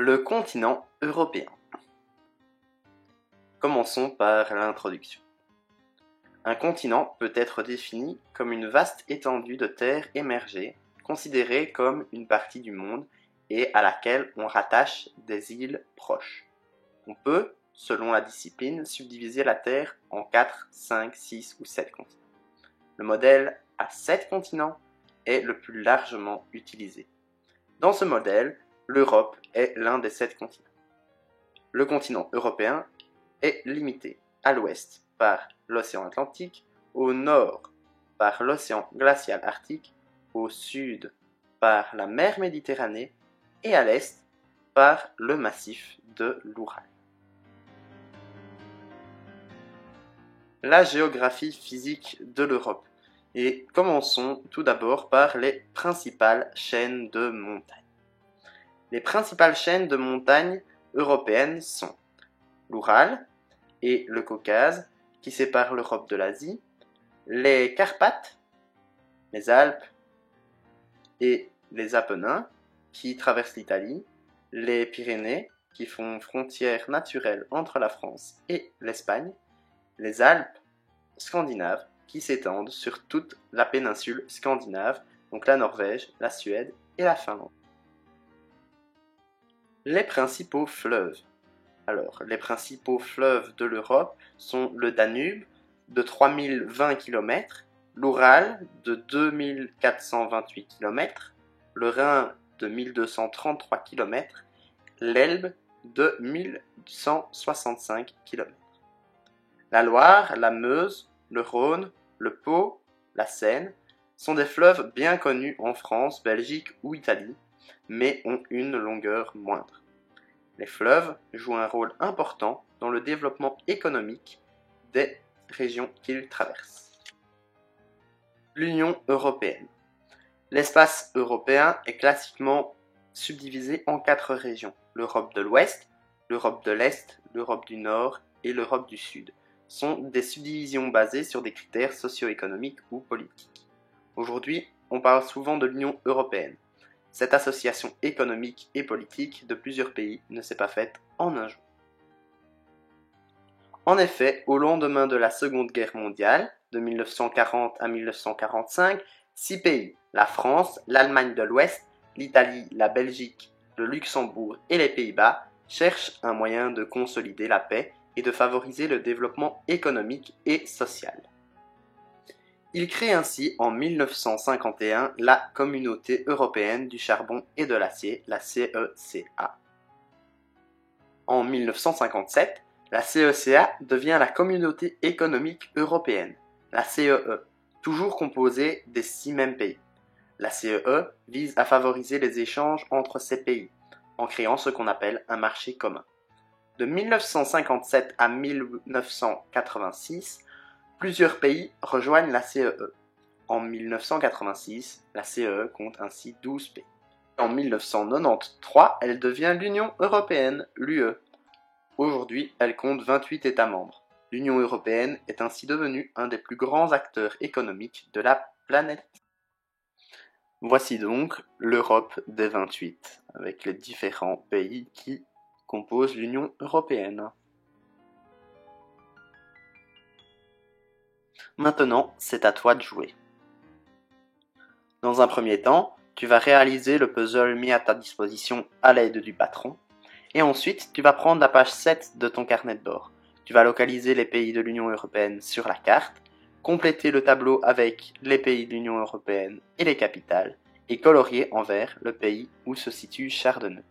Le continent européen. Commençons par l'introduction. Un continent peut être défini comme une vaste étendue de terre émergée, considérée comme une partie du monde et à laquelle on rattache des îles proches. On peut, selon la discipline, subdiviser la Terre en 4, 5, 6 ou 7 continents. Le modèle à 7 continents est le plus largement utilisé. Dans ce modèle, l'Europe est l'un des 7 continents. Le continent européen est limité à l'ouest par l'océan Atlantique, au nord par l'océan glacial arctique, au sud par la mer Méditerranée et à l'est par le massif de l'Oural. La géographie physique de l'Europe. Et commençons tout d'abord par les principales chaînes de montagnes. Les principales chaînes de montagnes européennes sont l'Oural et le Caucase, qui séparent l'Europe de l'Asie, les Carpates, les Alpes et les Apennins, qui traversent l'Italie, les Pyrénées, qui font frontière naturelle entre la France et l'Espagne, les Alpes scandinaves, qui s'étendent sur toute la péninsule scandinave, donc la Norvège, la Suède et la Finlande. Les principaux fleuves. Alors, les principaux fleuves de l'Europe sont le Danube, de 3020 km, l'Oural, de 2428 km, le Rhin, de 1233 km, l'Elbe, de 1165 km. La Loire, la Meuse, le Rhône, le Pô, la Seine sont des fleuves bien connus en France, Belgique ou Italie, mais ont une longueur moindre. Les fleuves jouent un rôle important dans le développement économique des régions qu'ils traversent. L'Union européenne. L'espace européen est classiquement subdivisé en 4 régions: l'Europe de l'Ouest, l'Europe de l'Est, l'Europe du Nord et l'Europe du Sud. Sont des subdivisions basées sur des critères socio-économiques ou politiques. Aujourd'hui, on parle souvent de l'Union européenne. Cette association économique et politique de plusieurs pays ne s'est pas faite en un jour. En effet, au lendemain de la Seconde Guerre mondiale, de 1940 à 1945, 6 pays, la France, l'Allemagne de l'Ouest, l'Italie, la Belgique, le Luxembourg et les Pays-Bas, cherchent un moyen de consolider la paix et de favoriser le développement économique et social. Il crée ainsi en 1951 la Communauté européenne du charbon et de l'acier, la CECA. En 1957, la CECA devient la Communauté économique européenne, la CEE, toujours composée des 6 mêmes pays. La CEE vise à favoriser les échanges entre ces pays, en créant ce qu'on appelle un marché commun. De 1957 à 1986, plusieurs pays rejoignent la CEE. En 1986, la CEE compte ainsi 12 pays. En 1993, elle devient l'Union européenne, l'UE. Aujourd'hui, elle compte 28 États membres. L'Union européenne est ainsi devenue un des plus grands acteurs économiques de la planète. Voici donc l'Europe des 28, avec les différents pays qui composent l'Union européenne. Maintenant, c'est à toi de jouer. Dans un premier temps, tu vas réaliser le puzzle mis à ta disposition à l'aide du patron, et ensuite tu vas prendre la page 7 de ton carnet de bord. Tu vas localiser les pays de l'Union européenne sur la carte, compléter le tableau avec les pays de l'Union européenne et les capitales, et colorier en vert le pays où se situe Chardonnay.